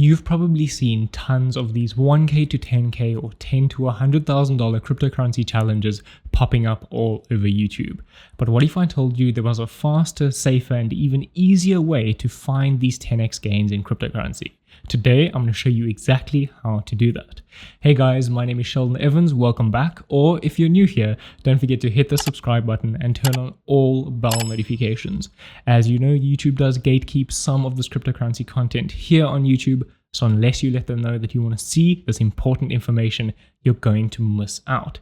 You've probably seen tons of these 1K to 10K or $10,000 to $100,000 cryptocurrency challenges popping up all over YouTube. But what if I told you there was a faster, safer, and even easier way to find these 10x gains in cryptocurrency? Today, I'm going to show you exactly how to do that. Hey guys, my name is Sheldon Evans. Welcome back. Or if you're new here, don't forget to hit the subscribe button and turn on all bell notifications. As you know, YouTube does gatekeep some of this cryptocurrency content here on YouTube. So unless you let them know that you want to see this important information, you're going to miss out.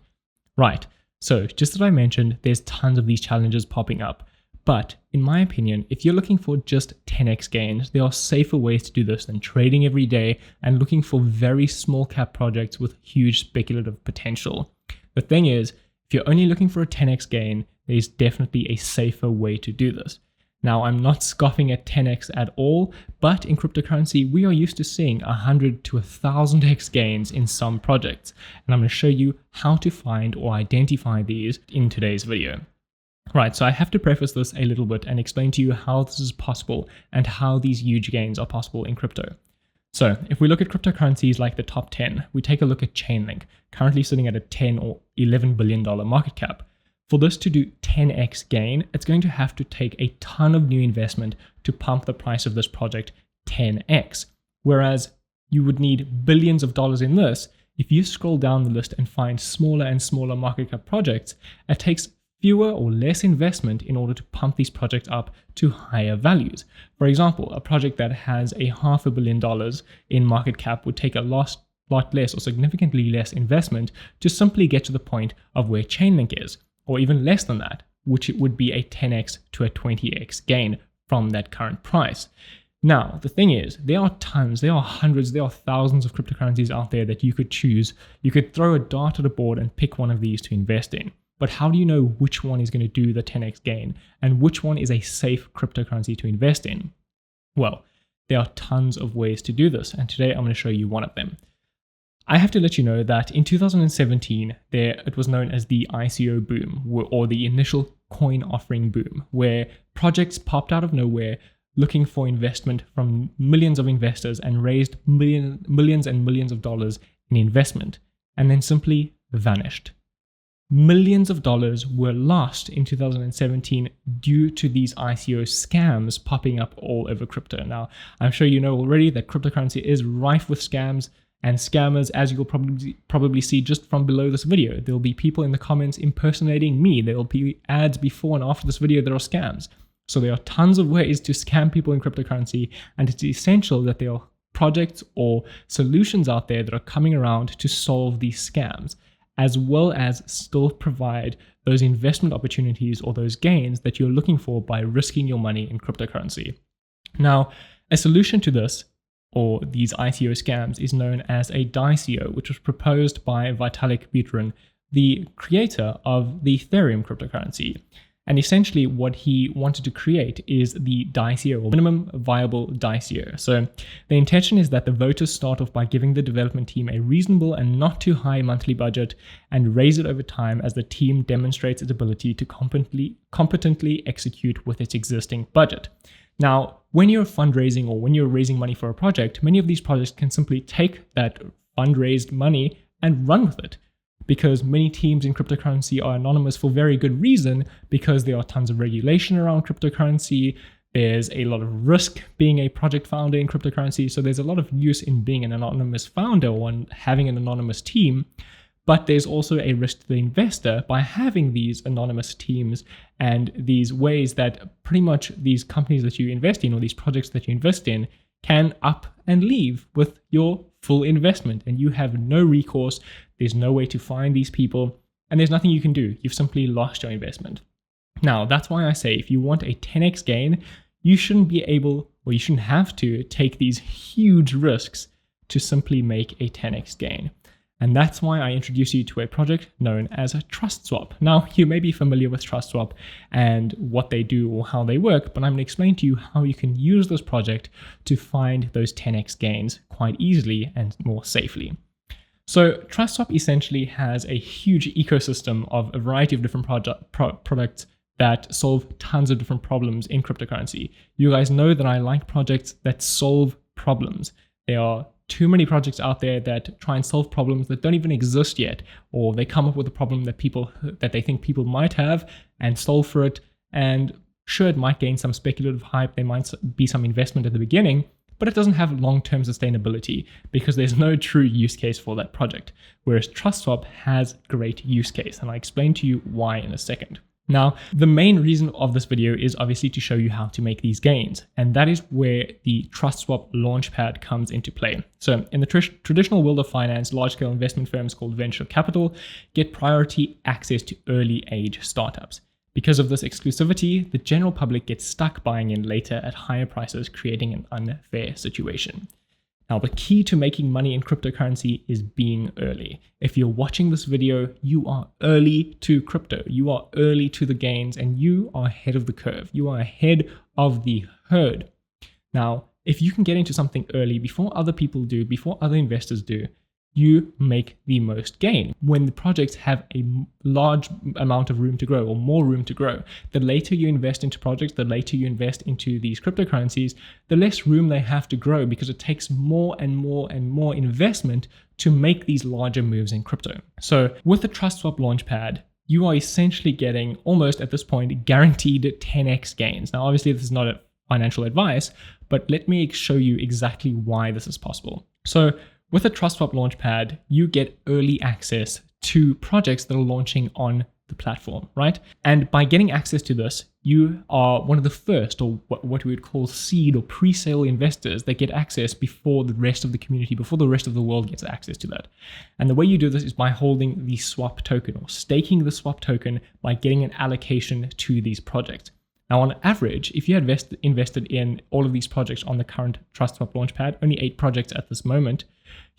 Right. So just as I mentioned, there's tons of these challenges popping up. But in my opinion, if you're looking for just 10x gains, there are safer ways to do this than trading every day and looking for very small cap projects with huge speculative potential. The thing is, if you're only looking for a 10x gain, there's definitely a safer way to do this. Now, I'm not scoffing at 10x at all, but in cryptocurrency, we are used to seeing 100 to 1000x gains in some projects. And I'm going to show you how to find or identify these in today's video. Right, so I have to preface this a little bit and explain to you how this is possible and how these huge gains are possible in crypto. So if we look at cryptocurrencies like the top 10, we take a look at Chainlink, currently sitting at a $10 or $11 billion market cap. For this to do 10x gain, it's going to have to take a ton of new investment to pump the price of this project 10x. Whereas you would need billions of dollars in this. If you scroll down the list and find smaller and smaller market cap projects, it takes fewer or less investment in order to pump these projects up to higher values. For example, a project that has a $500 million in market cap would take a lot less or significantly less investment to simply get to the point of where Chainlink is, or even less than that, which it would be a 10x to a 20x gain from that current price. Now, the thing is, there are tons, there are hundreds, there are thousands of cryptocurrencies out there that you could choose. You could throw a dart at a board and pick one of these to invest in. But how do you know which one is going to do the 10x gain and which one is a safe cryptocurrency to invest in? Well, there are tons of ways to do this, and today I'm going to show you one of them. I have to let you know that in 2017, it was known as the ICO boom, or the initial coin offering boom, where projects popped out of nowhere looking for investment from millions of investors and raised millions and millions of dollars in investment, and then simply vanished. Millions of dollars were lost in 2017 due to these ICO scams popping up all over crypto. Now, I'm sure you know already that cryptocurrency is rife with scams and scammers, as you'll probably see just from below this video. There'll be people in the comments impersonating me. There'll be ads before and after this video that are scams. So there are tons of ways to scam people in cryptocurrency, and it's essential that there are projects or solutions out there that are coming around to solve these scams, as well as still provide those investment opportunities or those gains that you're looking for by risking your money in cryptocurrency. Now, a solution to this, or these ICO scams, is known as a DICO, which was proposed by Vitalik Buterin, the creator of the Ethereum cryptocurrency. And essentially what he wanted to create is the DICO, or minimum viable DICO. So the intention is that the voters start off by giving the development team a reasonable and not too high monthly budget and raise it over time as the team demonstrates its ability to competently execute with its existing budget. Now, when you're fundraising or when you're raising money for a project, many of these projects can simply take that fundraised money and run with it, because many teams in cryptocurrency are anonymous for very good reason, because there are tons of regulation around cryptocurrency. There's a lot of risk being a project founder in cryptocurrency. So there's a lot of use in being an anonymous founder or having an anonymous team. But there's also a risk to the investor by having these anonymous teams and these ways that pretty much these companies that you invest in or these projects that you invest in can up and leave with your full investment, and you have no recourse. There's no way to find these people, and there's nothing you can do. You've simply lost your investment. Now, that's why I say if you want a 10x gain, you shouldn't be able, or you shouldn't have to take these huge risks to simply make a 10x gain. And that's why I introduce you to a project known as a TrustSwap. Now, you may be familiar with TrustSwap and what they do or how they work, but I'm going to explain to you how you can use this project to find those 10x gains quite easily and more safely. So TrustSwap essentially has a huge ecosystem of a variety of different products that solve tons of different problems in cryptocurrency. You guys know that I like projects that solve problems. There are too many projects out there that try and solve problems that don't even exist yet, or they come up with a problem that they think people might have and solve for it. And sure, it might gain some speculative hype, there might be some investment at the beginning, but it doesn't have long-term sustainability because there's no true use case for that project. Whereas TrustSwap has great use case, and I'll explain to you why in a second. Now, the main reason of this video is obviously to show you how to make these gains, and that is where the TrustSwap launchpad comes into play. So in the traditional world of finance, large-scale investment firms called venture capital get priority access to early-age startups. Because of this exclusivity, the general public gets stuck buying in later at higher prices, creating an unfair situation. Now, the key to making money in cryptocurrency is being early. If you're watching this video, you are early to crypto. You are early to the gains, and you are ahead of the curve. You are ahead of the herd. Now, if you can get into something early before other people do, before other investors do, you make the most gain. When the projects have a large amount of room to grow or more room to grow, the later you invest into projects, the later you invest into these cryptocurrencies, the less room they have to grow because it takes more and more and more investment to make these larger moves in crypto. So with the TrustSwap Launchpad, you are essentially getting almost at this point guaranteed 10x gains. Now, obviously this is not a financial advice, but let me show you exactly why this is possible. So with a TrustSwap Launchpad, you get early access to projects that are launching on the platform, right? And by getting access to this, you are one of the first, or what we would call seed or pre-sale investors that get access before the rest of the community, before the rest of the world gets access to that. And the way you do this is by holding the swap token or staking the swap token by getting an allocation to these projects. Now, on average, if you had invested in all of these projects on the current TrustSwap Launchpad, only 8 projects at this moment,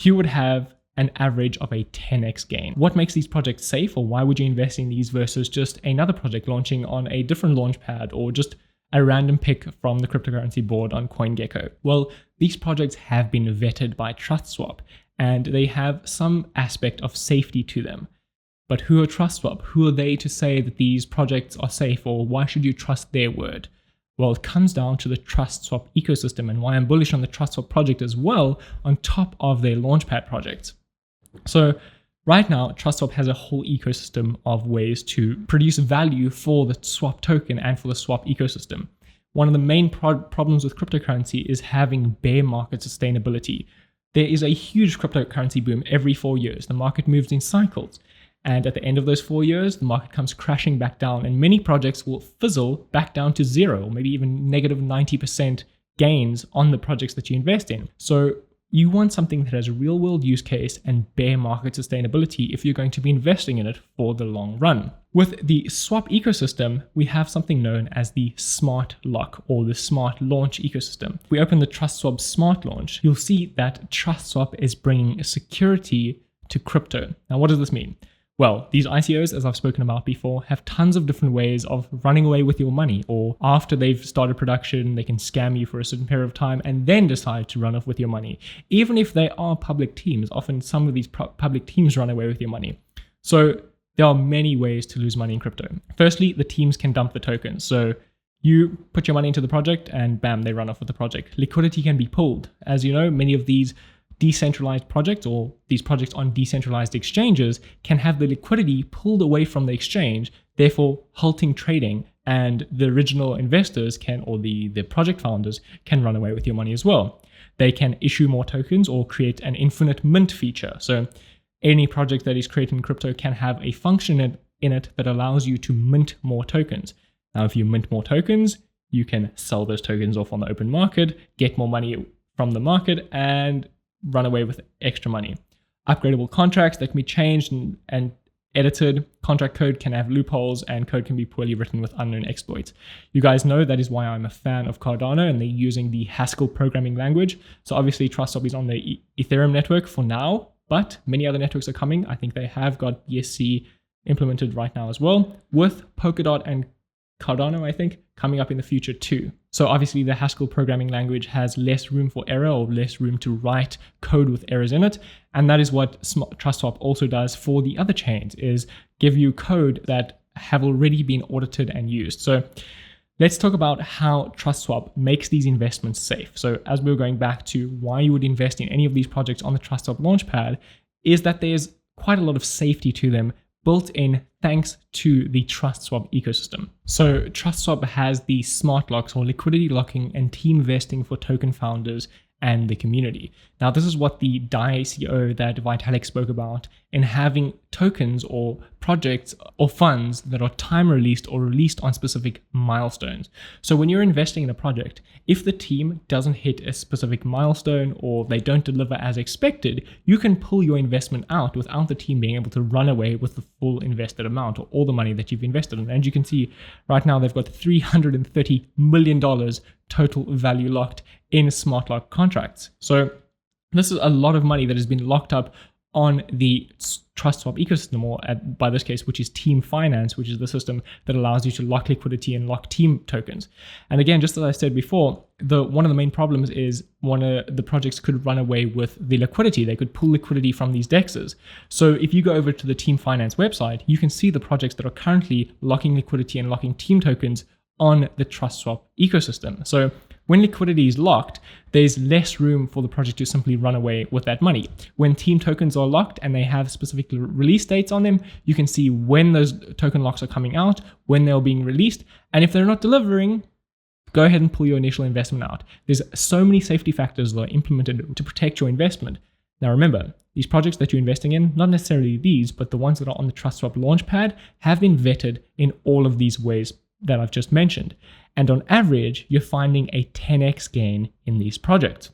you would have an average of a 10x gain. What makes these projects safe, or why would you invest in these versus just another project launching on a different launchpad or just a random pick from the cryptocurrency board on CoinGecko? Well, these projects have been vetted by TrustSwap and they have some aspect of safety to them. But who are TrustSwap? Who are they to say that these projects are safe, or why should you trust their word? Well, it comes down to the TrustSwap ecosystem and why I'm bullish on the TrustSwap project as well, on top of their Launchpad projects. So right now, TrustSwap has a whole ecosystem of ways to produce value for the swap token and for the swap ecosystem. One of the main problems with cryptocurrency is having bear market sustainability. There is a huge cryptocurrency boom every 4 years. The market moves in cycles. And at the end of those 4 years, the market comes crashing back down and many projects will fizzle back down to zero, or maybe even negative 90% gains on the projects that you invest in. So you want something that has a real world use case and bear market sustainability if you're going to be investing in it for the long run. With the swap ecosystem, we have something known as the smart lock or the smart launch ecosystem. If we open the TrustSwap smart launch, you'll see that TrustSwap is bringing security to crypto. Now, what does this mean? Well, these ICOs, as I've spoken about before, have tons of different ways of running away with your money, or after they've started production, they can scam you for a certain period of time and then decide to run off with your money. Even if they are public teams, often some of these public teams run away with your money. So there are many ways to lose money in crypto. Firstly, the teams can dump the tokens. So you put your money into the project and bam, they run off with the project. Liquidity can be pulled. As you know, many of these decentralized projects or these projects on decentralized exchanges can have the liquidity pulled away from the exchange, therefore halting trading, and the original investors can, or the project founders can run away with your money as well. They can issue more tokens or create an infinite mint feature. So any project that is created in crypto can have a function in it that allows you to mint more tokens. Now, if you mint more tokens, you can sell those tokens off on the open market, get more money from the market, and run away with extra money. Upgradable contracts that can be changed and edited. Contract code can have loopholes and code can be poorly written with unknown exploits. You guys know that is why I'm a fan of Cardano, and they're using the Haskell programming language. So obviously TrustSwap is on the Ethereum network for now, but many other networks are coming. I think they have got BSC implemented right now as well, with Polkadot and Cardano, I think, coming up in the future too. So obviously the Haskell programming language has less room for error or less room to write code with errors in it. And that is what TrustSwap also does for the other chains, is give you code that have already been audited and used. So Let's talk about how TrustSwap makes these investments safe. So as we were going back to why you would invest in any of these projects on the TrustSwap launchpad, is that there's quite a lot of safety to them built in thanks to the TrustSwap ecosystem. So TrustSwap has the smart locks or liquidity locking and team vesting for token founders and the community. Now, this is what the ICO that Vitalik spoke about in having tokens or projects or funds that are time released or released on specific milestones. So when you're investing in a project, if the team doesn't hit a specific milestone or they don't deliver as expected, you can pull your investment out without the team being able to run away with the full invested amount or all the money that you've invested in. And you can see right now they've got $330 million total value locked in smart lock contracts. So this is a lot of money that has been locked up on the TrustSwap ecosystem, or by this case, which is team finance, which is the system that allows you to lock liquidity and lock team tokens. And again, just as I said before, one of the main problems is one of the projects could run away with the liquidity. They could pull liquidity from these DEXs. So if you go over to the team finance website, you can see the projects that are currently locking liquidity and locking team tokens on the TrustSwap ecosystem. So when liquidity is locked, there's less room for the project to simply run away with that money. When team tokens are locked and they have specific release dates on them, you can see when those token locks are coming out, when they're being released, and if they're not delivering, go ahead and pull your initial investment out. There's so many safety factors that are implemented to protect your investment. Now remember, these projects that you're investing in, not necessarily these, but the ones that are on the TrustSwap launchpad, have been vetted in all of these ways that I've just mentioned. And on average, you're finding a 10x gain in these projects.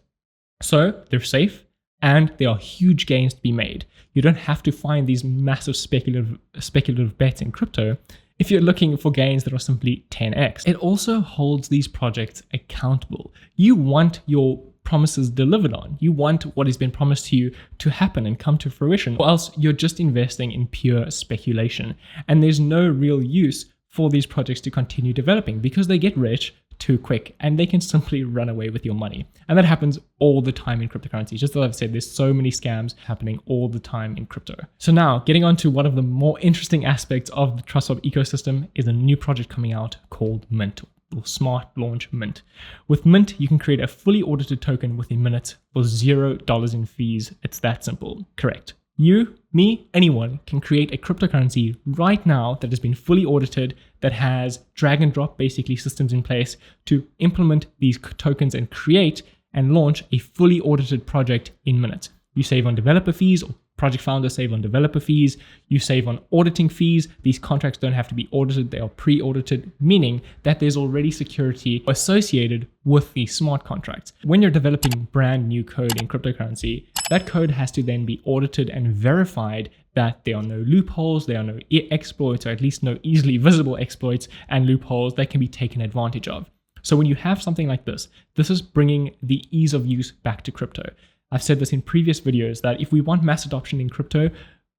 So they're safe and there are huge gains to be made. You don't have to find these massive speculative bets in crypto if you're looking for gains that are simply 10x. It also holds these projects accountable. You want your promises delivered on. You want what has been promised to you to happen and come to fruition, or else you're just investing in pure speculation. And there's no real use for these projects to continue developing because they get rich too quick and they can simply run away with your money. And that happens all the time in cryptocurrency. Just as I've said, there's so many scams happening all the time in crypto. So now getting on to one of the more interesting aspects of the TrustSwap ecosystem is a new project coming out called Mint, or Smart Launch Mint. With Mint, you can create a fully audited token within minutes for $0 in fees. It's that simple. Correct. You, me, anyone can create a cryptocurrency right now that has been fully audited, that has drag and drop basically systems in place to implement these tokens and create and launch a fully audited project in minutes. You save on developer fees, or project founders save on developer fees. You save on auditing fees. These contracts don't have to be audited. They are pre-audited, meaning that there's already security associated with these smart contracts. When you're developing brand new code in cryptocurrency, that code has to then be audited and verified that there are no loopholes, there are no exploits, or at least no easily visible exploits and loopholes that can be taken advantage of. So when you have something like this is bringing the ease of use back to crypto. I've said this in previous videos that if we want mass adoption in crypto,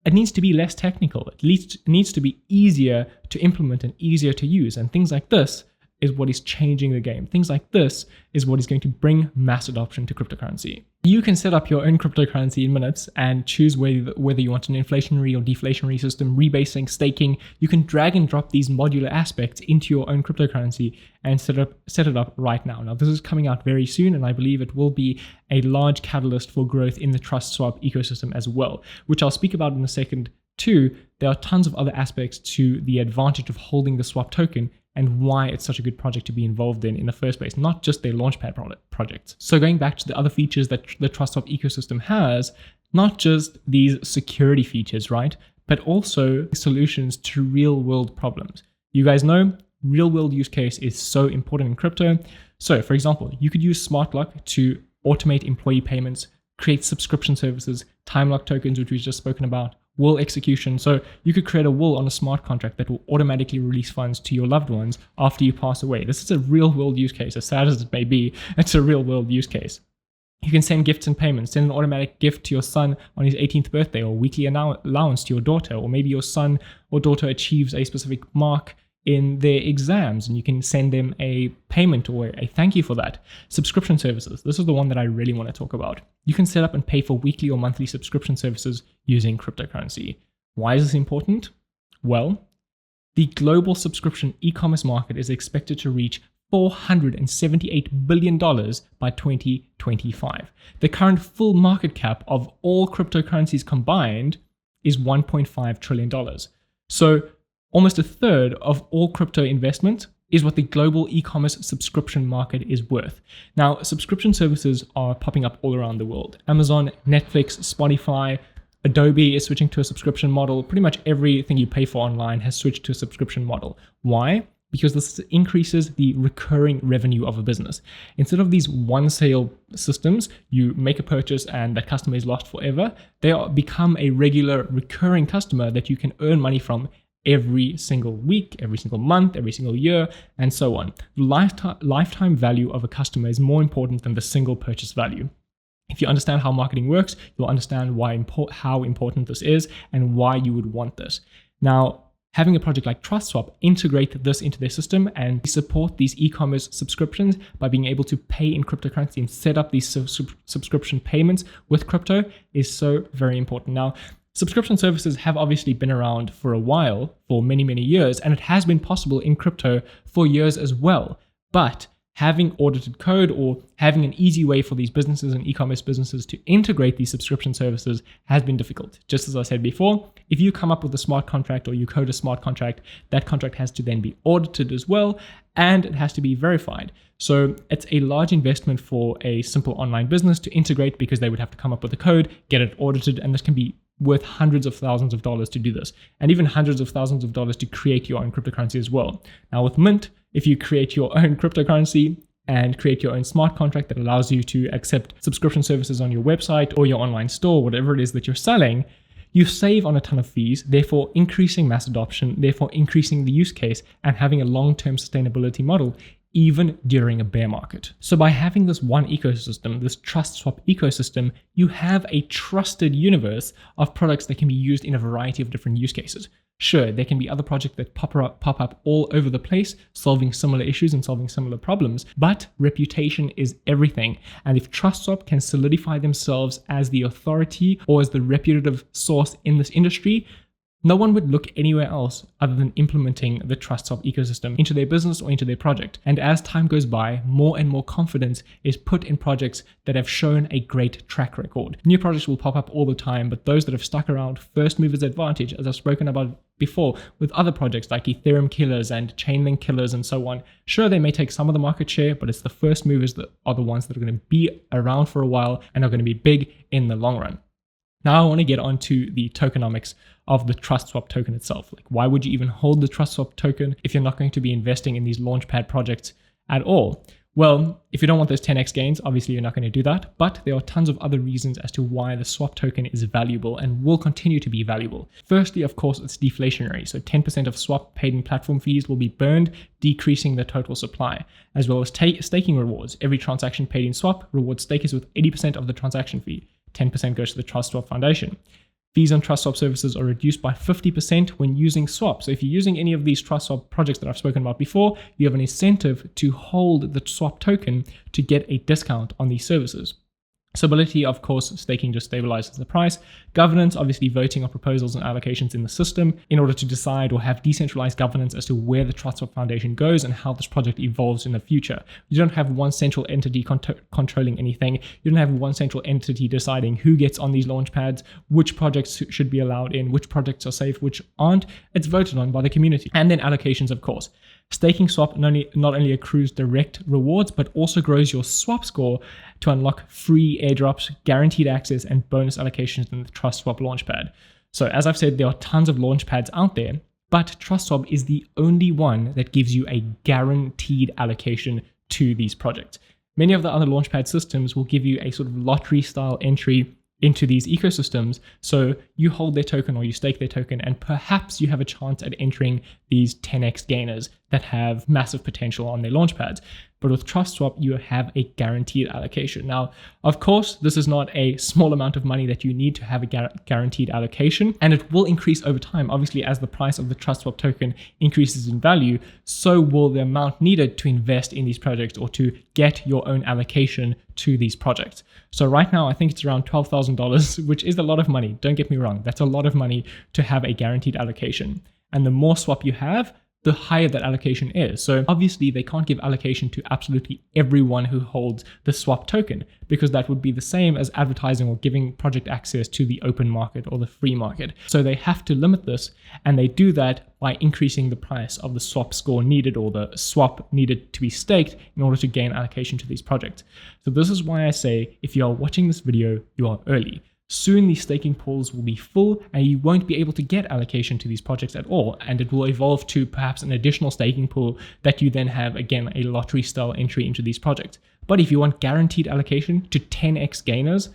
it needs to be less technical. It needs to be easier to implement and easier to use. And things like this is what is changing the game. Things like this is what is going to bring mass adoption to cryptocurrency. You can set up your own cryptocurrency in minutes and choose whether you want an inflationary or deflationary system, rebasing, staking. You can drag and drop these modular aspects into your own cryptocurrency and set it up right now. Now, this is coming out very soon, and I believe it will be a large catalyst for growth in the TrustSwap ecosystem as well, which I'll speak about in a second too. There are tons of other aspects to the advantage of holding the swap token and why it's such a good project to be involved in the first place, not just their launchpad projects. So going back to the other features that the TrustSwap ecosystem has, not just these security features, right? But also solutions to real world problems. You guys know real world use case is so important in crypto. So for example, you could use Smart Lock to automate employee payments, create subscription services, time lock tokens, which we've just spoken about, will execution. So you could create a will on a smart contract that will automatically release funds to your loved ones after you pass away. This is a real world use case. As sad as it may be, it's a real world use case. You can send gifts and payments. Send an automatic gift to your son on his 18th birthday, or weekly allowance to your daughter, or maybe your son or daughter achieves a specific mark in their exams and you can send them a payment or a thank you for that. Subscription services. This is the one that I really want to talk about. You can set up and pay for weekly or monthly subscription services using cryptocurrency. Why is this important? Well, The global subscription e-commerce market is expected to reach $478 billion by 2025. The current full market cap of all cryptocurrencies combined is $1.5 trillion. So almost a third of all crypto investment is what the global e-commerce subscription market is worth. Now, subscription services are popping up all around the world. Amazon, Netflix, Spotify, Adobe is switching to a subscription model. Pretty much everything you pay for online has switched to a subscription model. Why? Because this increases the recurring revenue of a business. Instead of these one sale systems, you make a purchase and that customer is lost forever, they become a regular recurring customer that you can earn money from every single week, every single month, every single year, and so on. The lifetime value of a customer is more important than the single purchase value. If you understand how marketing works, you'll understand how important this is and why you would want this. Now, having a project like TrustSwap integrate this into their system and support these e-commerce subscriptions by being able to pay in cryptocurrency and set up these subscription payments with crypto is so very important. Now, subscription services have obviously been around for a while, for many, many years, and it has been possible in crypto for years as well. But having audited code or having an easy way for these businesses and e-commerce businesses to integrate these subscription services has been difficult. Just as I said before, if you come up with a smart contract or you code a smart contract, that contract has to then be audited as well, and it has to be verified. So it's a large investment for a simple online business to integrate because they would have to come up with a code, get it audited, and this can be worth hundreds of thousands of dollars to do this, and even hundreds of thousands of dollars to create your own cryptocurrency as well. Now with Mint, if you create your own cryptocurrency and create your own smart contract that allows you to accept subscription services on your website or your online store, whatever it is that you're selling, you save on a ton of fees, therefore increasing mass adoption, therefore increasing the use case and having a long-term sustainability model even during a bear market. So by having this one ecosystem, this TrustSwap ecosystem, you have a trusted universe of products that can be used in a variety of different use cases. Sure, there can be other projects that pop up all over the place, solving similar issues and solving similar problems, but reputation is everything. And if TrustSwap can solidify themselves as the authority or as the reputative source in this industry, no one would look anywhere else other than implementing the TrustSwap ecosystem into their business or into their project. And as time goes by, more and more confidence is put in projects that have shown a great track record. New projects will pop up all the time, but those that have stuck around, first movers advantage, as I've spoken about before with other projects like Ethereum killers and Chainlink killers and so on. Sure, they may take some of the market share, but it's the first movers that are the ones that are going to be around for a while and are going to be big in the long run. Now I want to get onto the tokenomics of the TrustSwap token itself. Like, why would you even hold the TrustSwap token if you're not going to be investing in these launchpad projects at all? Well, if you don't want those 10x gains, obviously you're not going to do that, but there are tons of other reasons as to why the swap token is valuable and will continue to be valuable. Firstly, of course, it's deflationary. So 10% of swap paid in platform fees will be burned, decreasing the total supply, as well as staking rewards. Every transaction paid in swap rewards stakers with 80% of the transaction fee. 10% goes to the TrustSwap Foundation. Fees on TrustSwap services are reduced by 50% when using swap. So if you're using any of these TrustSwap projects that I've spoken about before, you have an incentive to hold the swap token to get a discount on these services. Stability, of course, staking just stabilizes the price. Governance, obviously voting on proposals and allocations in the system in order to decide or have decentralized governance as to where the TrustSwap Foundation goes and how this project evolves in the future. You don't have one central entity controlling anything. You don't have one central entity deciding who gets on these launchpads, which projects should be allowed in, which projects are safe, which aren't. It's voted on by the community. And then allocations, of course. Staking swap not only accrues direct rewards, but also grows your swap score to unlock free airdrops, guaranteed access, and bonus allocations in the TrustSwap Launchpad. So as I've said, there are tons of launchpads out there, but TrustSwap is the only one that gives you a guaranteed allocation to these projects. Many of the other launchpad systems will give you a sort of lottery style entry into these ecosystems. So you hold their token or you stake their token, and perhaps you have a chance at entering these 10x gainers that have massive potential on their launchpads. But with TrustSwap, you have a guaranteed allocation. Now, of course, this is not a small amount of money that you need to have a guaranteed allocation, and it will increase over time. Obviously, as the price of the TrustSwap token increases in value, so will the amount needed to invest in these projects or to get your own allocation to these projects. So right now, I think it's around $12,000, which is a lot of money. Don't get me wrong. That's a lot of money to have a guaranteed allocation. And the more swap you have, the higher that allocation is. So obviously they can't give allocation to absolutely everyone who holds the swap token, because that would be the same as advertising or giving project access to the open market or the free market. So they have to limit this, and they do that by increasing the price of the swap score needed, or the swap needed to be staked in order to gain allocation to these projects. So this is why I say, if you are watching this video, you are early. Soon these staking pools will be full and you won't be able to get allocation to these projects at all, and it will evolve to perhaps an additional staking pool that you then have, again, a lottery style entry into these projects. But if you want guaranteed allocation to 10x gainers,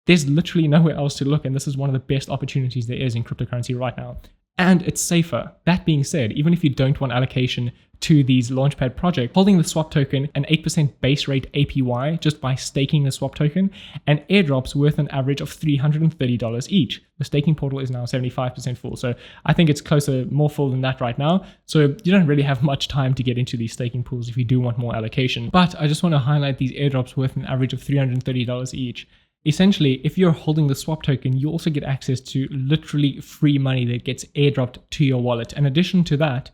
there's literally nowhere else to look, and this is one of the best opportunities there is in cryptocurrency right now. And it's safer. That being said, even if you don't want allocation to these launchpad projects, holding the swap token an 8% base rate APY just by staking the swap token, and airdrops worth an average of $330 each. The staking portal is now 75% full, so I think it's closer, more full than that right now. So you don't really have much time to get into these staking pools if you do want more allocation. But I just want to highlight these airdrops worth an average of $330 each. Essentially, if you're holding the swap token, you also get access to literally free money that gets airdropped to your wallet. In addition to that,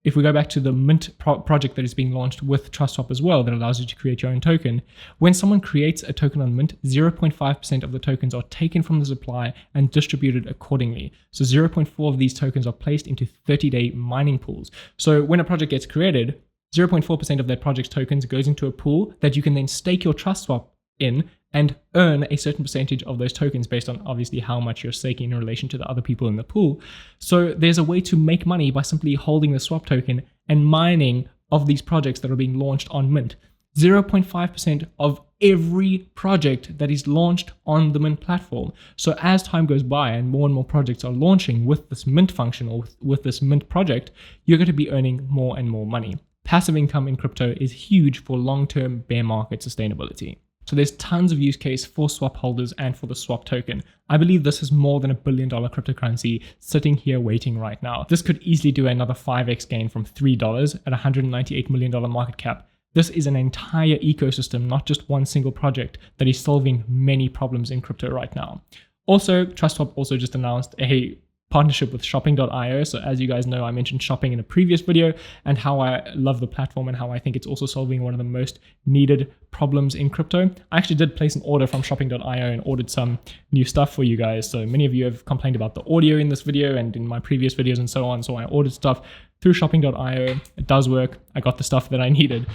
if we go back to the Mint project that is being launched with TrustSwap as well, that allows you to create your own token, when someone creates a token on Mint, 0.5% of the tokens are taken from the supply and distributed accordingly. So 0.4 of these tokens are placed into 30-day mining pools. So when a project gets created, 0.4% of that project's tokens goes into a pool that you can then stake your TrustSwap in and earn a certain percentage of those tokens based on obviously how much you're staking in relation to the other people in the pool. So there's a way to make money by simply holding the swap token and mining of these projects that are being launched on Mint. 0.5% of every project that is launched on the Mint platform. So as time goes by and more projects are launching with this Mint function or with this Mint project, you're going to be earning more and more money. Passive income in crypto is huge for long-term bear market sustainability. So there's tons of use case for swap holders and for the swap token. I believe this is more than $1 billion cryptocurrency sitting here waiting right now. This could easily do another 5x gain from $3 at $198 million market cap. This is an entire ecosystem, not just one single project that is solving many problems in crypto right now. Also, TrustSwap also just announced a partnership with shopping.io. So as you guys know, I mentioned shopping in a previous video and how I love the platform and how I think it's also solving one of the most needed problems in crypto. I actually did place an order from shopping.io and ordered some new stuff for you guys. So many of you have complained about the audio in this video and in my previous videos and so on. So I ordered stuff through shopping.io. It does work. I got the stuff that I needed.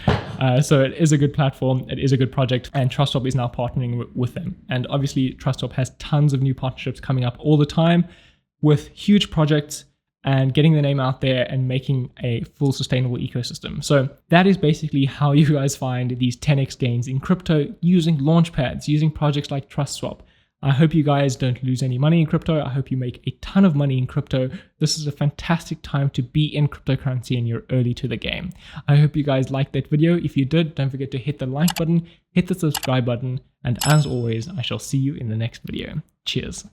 So it is a good platform. It is a good project, and TrustSwap is now partnering with them. And obviously TrustSwap has tons of new partnerships coming up all the time with huge projects and getting the name out there and making a full sustainable ecosystem. So that is basically how you guys find these 10x gains in crypto using launchpads, using projects like TrustSwap. I hope you guys don't lose any money in crypto. I hope you make a ton of money in crypto. This is a fantastic time to be in cryptocurrency and you're early to the game. I hope you guys liked that video. If you did, don't forget to hit the like button, hit the subscribe button, and as always, I shall see you in the next video. Cheers.